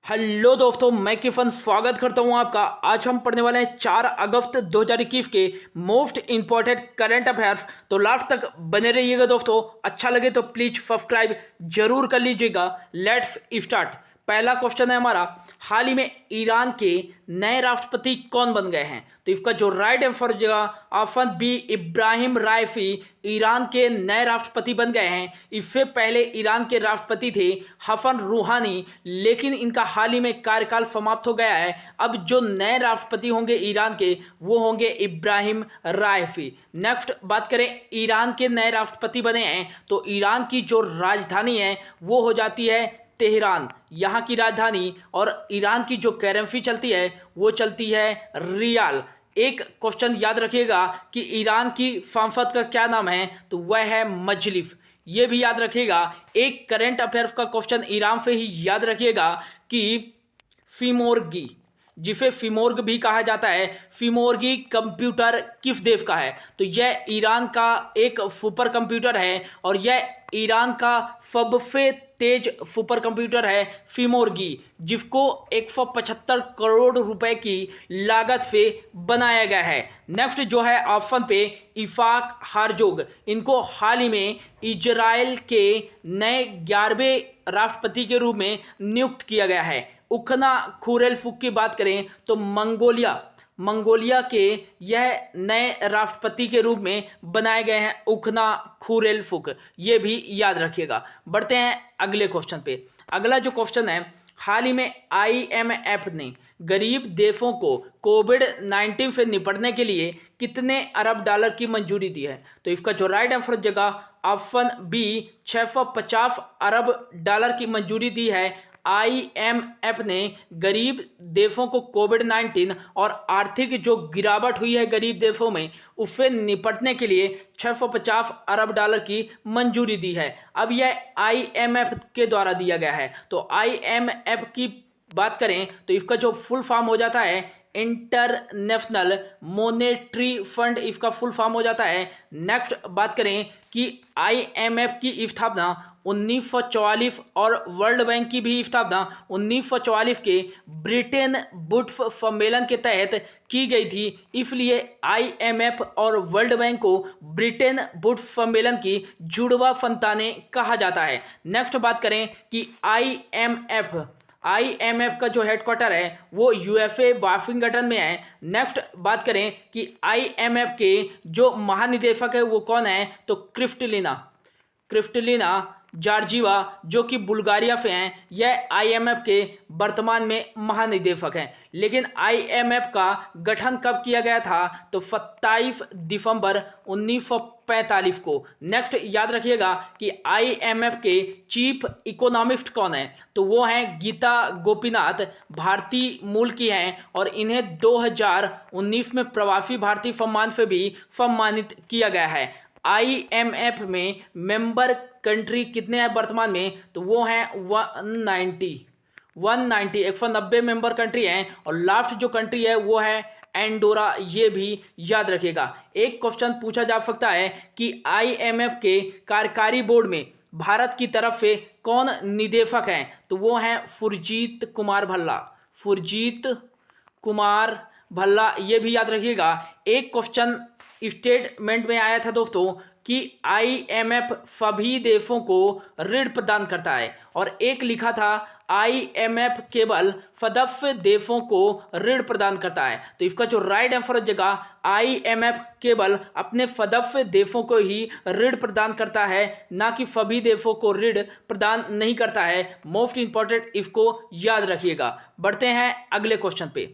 Hello दोस्तों, मैं किफन स्वागत करता हूं आपका। आज हम पढ़ने वाले हैं 4 अगस्त 2021 के मोस्ट इंपॉर्टेंट करंट अफेयर्स। तो लास्ट तक बने रहिएगा दोस्तों। अच्छा लगे तो प्लीज सब्सक्राइब जरूर कर लीजिएगा। Let's start. पहला क्वेश्चन है हमारा, हाल ही में ईरान के नए राष्ट्रपति कौन बन गए हैं? तो इसका जो राइट आंसर हो जाएगा ऑप्शन बी, इब्राहिम राइफी ईरान के नए राष्ट्रपति बन गए हैं। इससे पहले ईरान के राष्ट्रपति थे हसन रूहानी, लेकिन इनका हाल ही में कार्यकाल समाप्त हो गया है। अब जो नए राष्ट्रपति होंगे ईरान के, वो होंगे इब्राहिम राइफी। नेक्स्ट बात करें, ईरान के नए राष्ट्रपति बने हैं तो ईरान की जो राजधानी है वो हो जाती है तेहरान, यहाँ की राजधानी। और ईरान की जो करेंसी चलती है वो चलती है रियाल। एक क्वेश्चन याद रखिएगा कि ईरान की संसद का क्या नाम है, तो वह है मजलिस। ये भी याद रखिएगा। एक करंट अफेयर्स का क्वेश्चन ईरान से ही याद रखिएगा कि फिमोर्गी, जिसे फिमोर्ग भी कहा जाता है, फिमोर्गी कंप्यूटर किस देश का है? तो यह ईरान का एक सुपर कंप्यूटर है और यह ईरान का सबसे तेज सुपर कंप्यूटर है फिमोर्गी, जिसको 175 करोड़ रुपए की लागत से बनाया गया है। नेक्स्ट जो है ऑप्शन पे इफाक हारजोग, इनको हाल ही में इजराइल के नए 11वें राष्ट्रपति के रूप में नियुक्त किया गया है। उखना खुरेलफुक की बात करें तो मंगोलिया के यह नए राष्ट्रपति के रूप में बनाए गए हैं उखना खुरेलफुक। ये भी याद रखिएगा। बढ़ते हैं अगले क्वेश्चन पे। अगला जो क्वेश्चन है, हाल ही में IMF ने गरीब देशों को कोविड-19 से निपटने के लिए कितने अरब डॉलर की मंजूरी दी है? तो इसका जो राइट आंसर जगह ऑप्शन बी, 650 अरब डॉलर की मंजूरी दी है। IMF ने गरीब देशों को कोविड-19 और आर्थिक जो गिरावट हुई है गरीब देशों में, उससे निपटने के लिए 650 अरब डॉलर की मंजूरी दी है। अब यह IMF के द्वारा दिया गया है। तो IMF की बात करें तो इसका जो फुल फॉर्म हो जाता है इंटरनेशनल मॉनेटरी फंड, इसका फुल फॉर्म हो जाता है। नेक्स्ट बात करें कि IMF की स्थापना 1944 और वर्ल्ड बैंक की भी स्थापना 1944 के ब्रिटेन वुड्स सम्मेलन के तहत की गई थी। इसलिए IMF और वर्ल्ड बैंक को ब्रिटेन वुड्स सम्मेलन की जुड़वा संतानें कहा जाता है। नेक्स्ट बात करें कि IMF का जो हेडक्वार्टर है वो USA वाशिंगटन में है। नेक्स्ट बात करें कि IMF के जो महानिदेशक है वो कौन है, तो क्रिस्टलिना जॉर्जीवा, जो कि बुल्गारिया से हैं। यह IMF के वर्तमान में महानिदेशक हैं। लेकिन IMF का गठन कब किया गया था, तो 27 दिसंबर 1945 को। नेक्स्ट याद रखिएगा कि IMF के चीफ इकोनॉमिस्ट कौन है, तो वो हैं गीता गोपीनाथ, भारतीय मूल की हैं और इन्हें 2019 में प्रवासी भारतीय सम्मान से भी सम्मानित किया गया है। IMF में मेंबर कंट्री कितने हैं वर्तमान में, तो वो हैं 190 मेंबर कंट्री हैं। और लास्ट जो कंट्री है वो है एंडोरा। ये भी याद रखिएगा। एक क्वेश्चन पूछा जा सकता है कि IMF के कार्यकारी बोर्ड में भारत की तरफ से कौन निदेशक हैं, तो वो हैं सुरजीत कुमार भल्ला। ये भी याद रखिएगा। एक क्वेश्चन स्टेटमेंट में आया था दोस्तों कि IMF सभी देशों को ऋण प्रदान करता है, और एक लिखा था IMF केवल सदस्य देशों को ऋण प्रदान करता है। तो इसका जो राइट आंसर हो जाएगा IMF केवल अपने सदस्य देशों को ही ऋण प्रदान करता है, ना कि सभी देशों को ऋण प्रदान नहीं करता है। मोस्ट इंपॉर्टेंट, इसको याद रखिएगा। बढ़ते हैं अगले क्वेश्चन पे।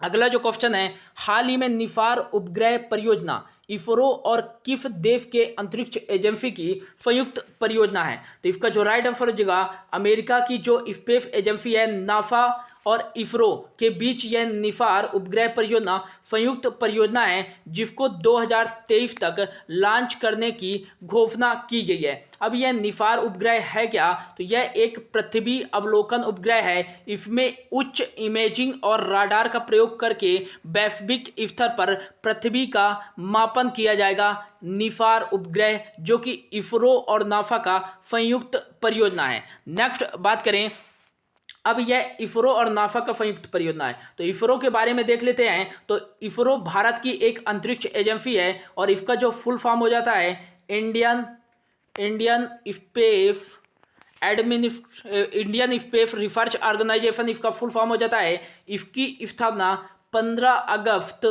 अगला जो क्वेश्चन है, हाल ही में निफार उपग्रह परियोजना इसरो और किस देश के अंतरिक्ष एजेंसी की संयुक्त परियोजना है? तो इसका जो राइट आंसर हो जाएगा अमेरिका की जो स्पेस एजेंसी है नासा और इसरो के बीच यह निफार उपग्रह परियोजना संयुक्त परियोजना है, जिसको 2023 तक लॉन्च करने की घोषणा की गई है। अब यह निफार उपग्रह है क्या, तो यह एक पृथ्वी अवलोकन उपग्रह है। इसमें उच्च इमेजिंग और राडार का प्रयोग करके वैश्विक स्तर पर पृथ्वी का मापन किया जाएगा। निफार उपग्रह जो कि इसरो और नासा का संयुक्त परियोजना है। नेक्स्ट बात करें अब यह इसरो और नासा का संयुक्त परियोजना है। तो इसरो के बारे में देख लेते हैं। तो इसरो भारत की एक अंतरिक्ष एजेंसी है और इसका जो फुल फॉर्म हो जाता है Indian Indian space Indian space research organisation, इसका फुल फॉर्म हो जाता है। इसकी स्थापना 15 अगस्त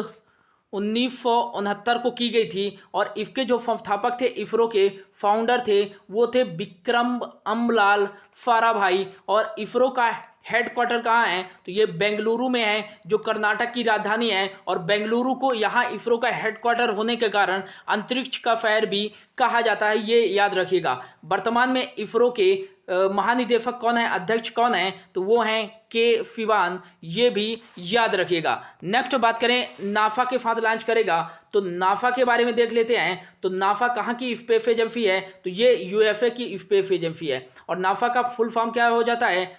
1969 को की गई थी और इसके जो संस्थापक थे, इसरो के फाउंडर थे, वो थे विक्रम अम्बलाल साराभाई। और इसरो का हेडक्वार्टर कहाँ है? तो ये बेंगलुरु में है, जो कर्नाटक की राजधानी है। और बेंगलुरु को यहाँ इसरो का हेडक्वार्टर होने के कारण अंतरिक्ष का शहर भी कहा जाता है, ये याद रखिएगा। वर्तमान में इसरो के महानिदेशक कौन है, अध्यक्ष कौन है? तो वो हैं के सिवान, ये भी याद रखिएगा। नेक्स्ट बात करें नासा के साथ लॉन्च करेगा, तो नासा के बारे में देख लेते हैं। तो नासा कहाँ की स्पेस एजेंसी है? तो ये यूएसए की स्पेस एजेंसी है। और नासा का फुल फॉर्म क्या हो जाता है?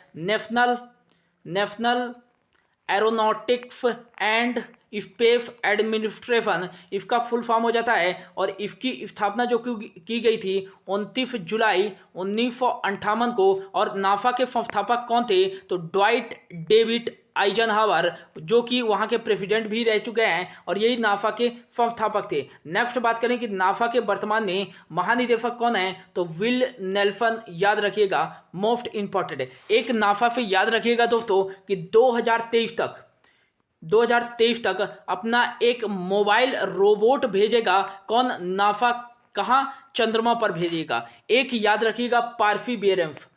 National aeronautics and space administration, इसका फुल फॉर्म हो जाता है। और इसकी स्थापना जो की गई थी 29 जुलाई 1958 को। और नासा के संस्थापक कौन थे? तो ड्वाइट डेविड आइजनहावर, जो कि वहाँ के प्रेसिडेंट भी रह चुके हैं और यही नासा के संस्थापक थे। नेक्स्ट बात करें कि नासा के वर्तमान में महानिदेशक कौन है? तो विल नेल्सन, याद रखिएगा, मोस्ट इंपॉर्टेंट है। एक नासा से याद रखिएगा दोस्तों कि 2023 तक अपना एक मोबाइल रोबोट भेजेगा। कौन? नासा। कहाँ? चंद्रमा पर भेजेगा। एक याद रखिएगा, पार्फी बियरेंस,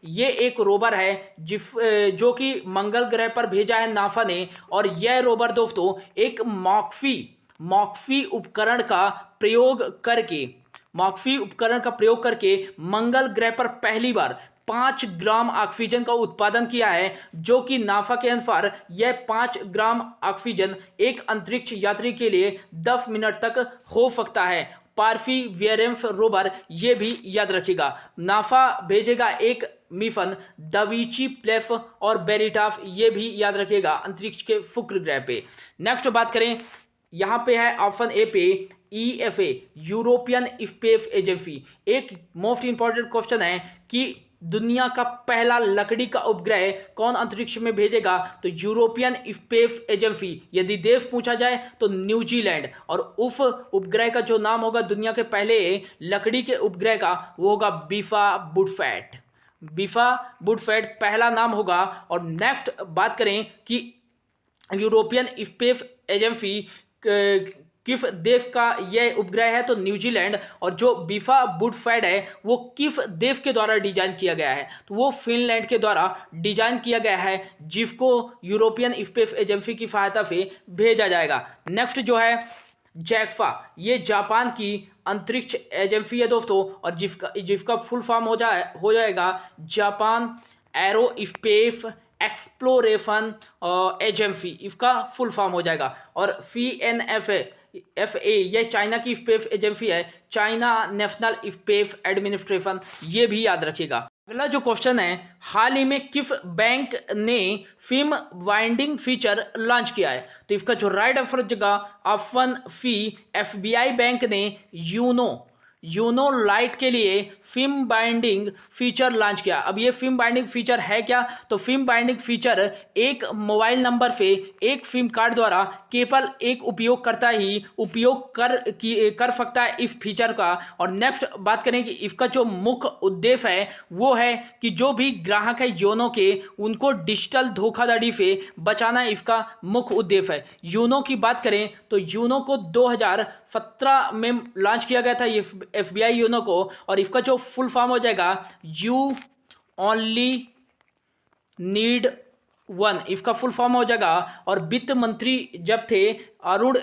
ये एक रोवर है जो कि मंगल ग्रह पर भेजा है नासा ने। और यह रोवर दोस्तों एक मॉक्फी उपकरण का प्रयोग करके मंगल ग्रह पर पहली बार 5 ग्राम ऑक्सीजन का उत्पादन किया है, जो कि नासा के अनुसार यह 5 ग्राम ऑक्सीजन एक अंतरिक्ष यात्री के लिए 10 मिनट तक हो सकता है। पार्फीवियरेंस रोवर, ये भी याद रखिएगा। नासा भेजेगा एक मिशन दाविंची प्लेस और वेरिटास, ये भी याद रखिएगा, अंतरिक्ष के शुक्र ग्रह पे। नेक्स्ट बात करें, यहाँ पे है ऑप्शन ए पे ईएफए, यूरोपियन स्पेस एजेंसी। एक मोस्ट इंपॉर्टेंट क्वेश्चन है कि दुनिया का पहला लकड़ी का उपग्रह कौन अंतरिक्ष में भेजेगा? तो यूरोपियन स्पेस एजेंसी। यदि देश पूछा जाए तो न्यूजीलैंड। और उस उपग्रह का जो नाम होगा दुनिया के पहले लकड़ी के उपग्रह का, वो होगा बीफा बुडफैट पहला नाम होगा। और नेक्स्ट बात करें कि यूरोपियन स्पेस एजेंसी किस देश का यह उपग्रह है? तो न्यूजीलैंड। और जो बीफा बुडफैट है वो किस देश के द्वारा डिजाइन किया गया है? तो वो फिनलैंड के द्वारा डिजाइन किया गया है, जिसको यूरोपियन स्पेस एजेंसी की सहायता से भेजा जाएगा। नेक्स्ट जो है जैक्सा, ये जापान की अंतरिक्ष एजेंसी है दोस्तों। और जिसका फुल फॉर्म हो जाएगा Japan arrow space exploration agency, इसका फुल फॉर्म हो जाएगा। और CNFA, ये चाइना की स्पेस एजेंसी है, चाइना नेशनल स्पेस एडमिनिस्ट्रेशन, ये भी याद रखिएगा। अगला जो क्वेश्चन है, हाल ही में किस बैंक ने फिल्म बाइंडिंग फीचर लॉन्च किया है? तो इसका जो राइट आंसर जगह ऑप्शन सी, SBI बैंक ने यूनो लाइट के लिए फिल्म बाइंडिंग फीचर लॉन्च किया। अब ये फिल्म बाइंडिंग फीचर है क्या? तो फिल्म बाइंडिंग फीचर एक मोबाइल नंबर से एक सिम कार्ड द्वारा केवल एक उपयोगकर्ता ही उपयोग कर सकता है इस फीचर का। और नेक्स्ट बात करें कि इसका जो मुख्य उद्देश्य है वो है कि जो भी ग्राहक है योनो के, उनको डिजिटल धोखाधड़ी से बचाना इसका मुख्य उद्देश्य है। यूनो की बात करें तो यूनो को 2017 में लॉन्च किया गया था, ये SBI यूनो को। और इसका जो फुल फॉर्म हो जाएगा यू ओनली नीड वन, इसका फुल फॉर्म हो जाएगा। और वित्त मंत्री जब थे अरुण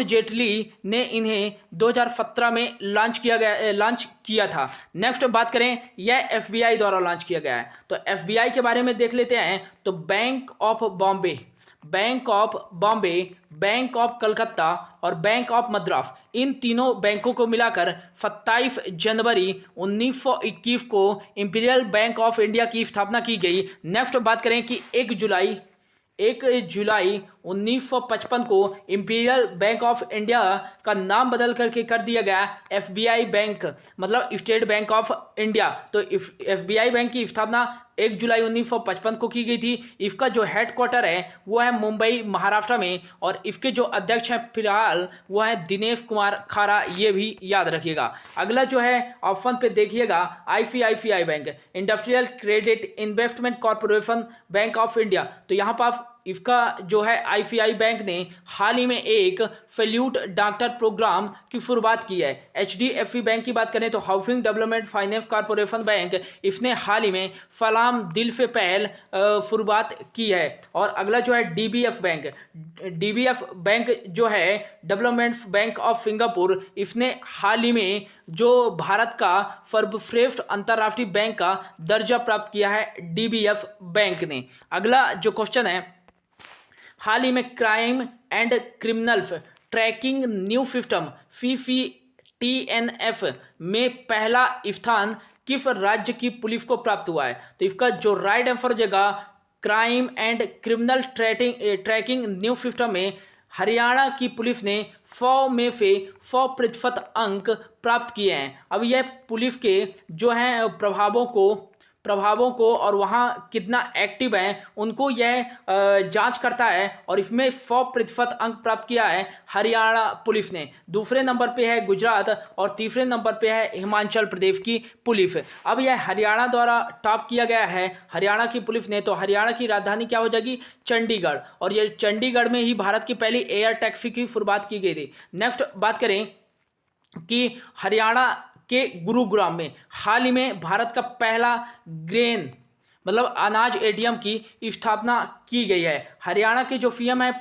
जेटली ने इन्हें 2017 में लॉन्च किया था। नेक्स्ट बात करें, यह SBI द्वारा लॉन्च किया गया है। तो SBI के बारे में देख लेते हैं। तो bank of Bombay, bank of Calcutta और बैंक ऑफ मद्रास, इन तीनों बैंकों को मिलाकर 27 जनवरी 1921 को इंपीरियल बैंक ऑफ इंडिया की स्थापना की गई। नेक्स्ट बात करें कि 1 1 जुलाई 1955 को इंपीरियल बैंक ऑफ इंडिया का नाम बदल करके कर दिया गया एफबीआई बैंक, मतलब स्टेट बैंक ऑफ इंडिया। तो एफबीआई बैंक की स्थापना 1 जुलाई 1955 को की गई थी। इसका जो हेडक्वार्टर है वो है मुंबई महाराष्ट्र में, और इसके जो अध्यक्ष हैं फिलहाल वो है दिनेश कुमार खारा, ये भी याद रखिएगा। अगला जो है ऑप्शन पे देखिएगा ICICI bank, industrial credit investment corporation bank of India. तो यहाँ पर इसका जो है आईसीआई बैंक ने हाल ही में एक सैल्यूट डॉक्टर प्रोग्राम की शुरुआत की है। एचडीएफसी बैंक की बात करें तो housing development finance corporation bank, इसने हाल ही में सलाम दिल से पहल शुरुआत की है। और अगला जो है डीबीएफ बैंक, डीबीएफ बैंक जो है डेवलपमेंट बैंक ऑफ सिंगापुर, इसने हाल ही में जो भारत का सर्वश्रेष्ठ अंतर्राष्ट्रीय बैंक का दर्जा प्राप्त किया है डीबीएफ बैंक ने। अगला जो क्वेश्चन है, हाल ही में crime and criminals tracking new system CCTNF में पहला स्थान किस राज्य की पुलिस को प्राप्त हुआ है? तो इसका जो राइट आंसर हो जाएगा crime and criminal tracking new system में हरियाणा की पुलिस ने 100 में से 100% अंक प्राप्त किए हैं। अब यह पुलिस के जो हैं प्रभावों को और वहाँ कितना एक्टिव है उनको यह जांच करता है, और इसमें 100% अंक प्राप्त किया है हरियाणा पुलिस ने। दूसरे नंबर पे है गुजरात और तीसरे नंबर पे है हिमाचल प्रदेश की पुलिस। अब यह हरियाणा द्वारा टॉप किया गया है हरियाणा की पुलिस ने। तो हरियाणा की राजधानी क्या हो जाएगी? चंडीगढ़, और ये चंडीगढ़ में ही भारत की पहली एयर टैक्सी की शुरुआत की गई थी। नेक्स्ट बात करें कि हरियाणा के गुरुग्राम में हाल ही में भारत का पहला ग्रेन मतलब अनाज एटीएम की स्थापना की गई है। हरियाणा के जो सीएम है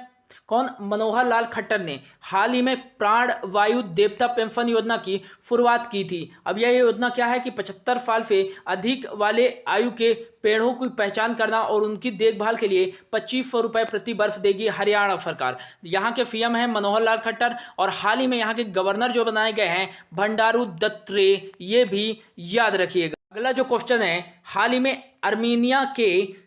कौन? मनोहर लाल खट्टर ने हाल ही में प्राण वायु देवता पेंशन योजना की शुरुआत की थी। अब यह योजना क्या है कि 75 साल से अधिक वाले आयु के पेड़ों की पहचान करना और उनकी देखभाल के लिए 2500 रुपये प्रति वर्ष देगी हरियाणा सरकार। यहाँ के सीएम हैं मनोहर लाल खट्टर, और हाल ही में यहाँ के गवर्नर जो बनाए गए हैं बंडारू दत्तात्रेय, ये भी याद रखिएगा। अगला जो क्वेश्चन है, हाल ही में आर्मीनिया के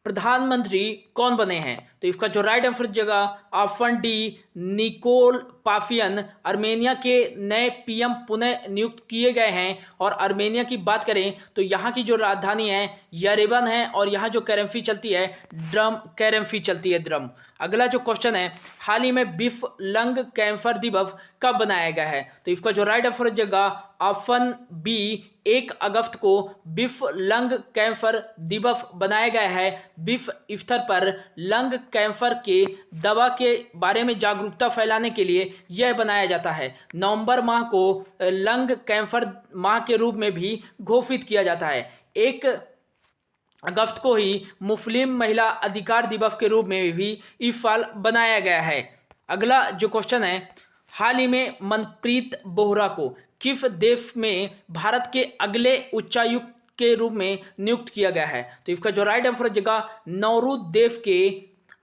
प्रधानमंत्री कौन बने हैं? तो इसका जो राइट आंसर जगह ऑप्शन डी निकोल पाशियन आर्मेनिया के नए पीएम पुनः नियुक्त किए गए हैं। और आर्मेनिया की बात करें तो यहाँ की जो राजधानी है येरेवन है, और यहाँ जो करेंसी चलती है ड्रम करेंसी चलती है ड्रम। अगला जो क्वेश्चन है, हाल ही में विश्व लंग कैंसर दिवस कब बनाया गया है? तो इसका जो राइट आंसर जगह ऑप्शन बी 1 अगस्त को विश्व लंग कैंसर दिवस बनाया गया है। विश्व स्तर पर लंग कैंसर के दवा के बारे में जागरूकता फैलाने के लिए यह बनाया जाता है। नवंबर माह को लंग कैंसर माह के रूप में भी घोषित किया जाता है। 1 अगस्त को ही मुस्लिम महिला अधिकार दिवस के रूप में भी इस साल बनाया गया है। अगला जो क्वेश्चन है, हाल ही में मनप्रीत बोहरा को किस देश में भारत के अगले उच्चायुक्त के रूप में नियुक्त किया गया है? तो इसका जो राइट आंसर जगह नौरू देश के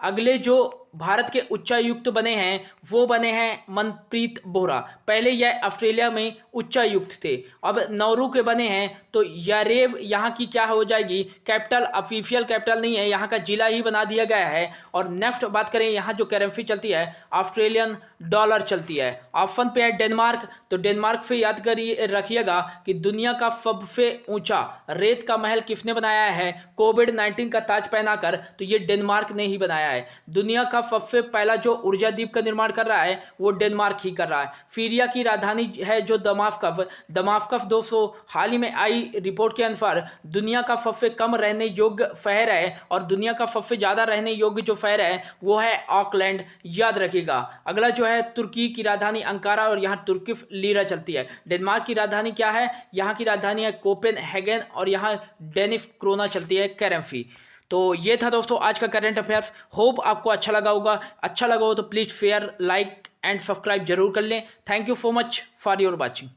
अगले जो भारत के उच्चायुक्त बने हैं वो बने हैं मनप्रीत बोहरा। पहले यह ऑस्ट्रेलिया में उच्चायुक्त थे, अब नौरू के बने हैं। तो यारेव यहाँ की क्या हो जाएगी? कैपिटल, ऑफिशियल कैपिटल नहीं है, यहाँ का जिला ही बना दिया गया है। और नेक्स्ट बात करें, यहाँ जो करेंसी चलती है ऑस्ट्रेलियन डॉलर चलती है। ऑप्शन पे है डेनमार्क। तो डेनमार्क से याद करिए रखिएगा कि दुनिया का सबसे ऊंचा रेत का महल किसने बनाया है? कोविड-19 का ताज पहनाकर, तो ये डेनमार्क ने ही बनाया है। दुनिया का सबसे पहला जो ऊर्जा द्वीप का निर्माण कर रहा है वो डेनमार्क ही कर रहा है। सीरिया की राजधानी है जो दमास्कस 200 हाल ही में आई रिपोर्ट के अनुसार दुनिया का सबसे कम रहने योग्य शहर है, और दुनिया का सबसे ज्यादा रहने योग्य जो शहर है वो है ऑकलैंड, याद रखिएगा। अगला जो है तुर्की की राजधानी अंकारा, और यहाँ तुर्किश लीरा चलती है। डेनमार्क की राजधानी क्या है? यहाँ की राजधानी है कोपेनहेगन, और यहाँ डेनिश क्रोना चलती है करेंसी। तो ये था दोस्तों आज का करंट अफेयर्स। होप आपको अच्छा लगा होगा। अच्छा लगा हो तो please share, like and subscribe जरूर कर लें। Thank you so much for your watching.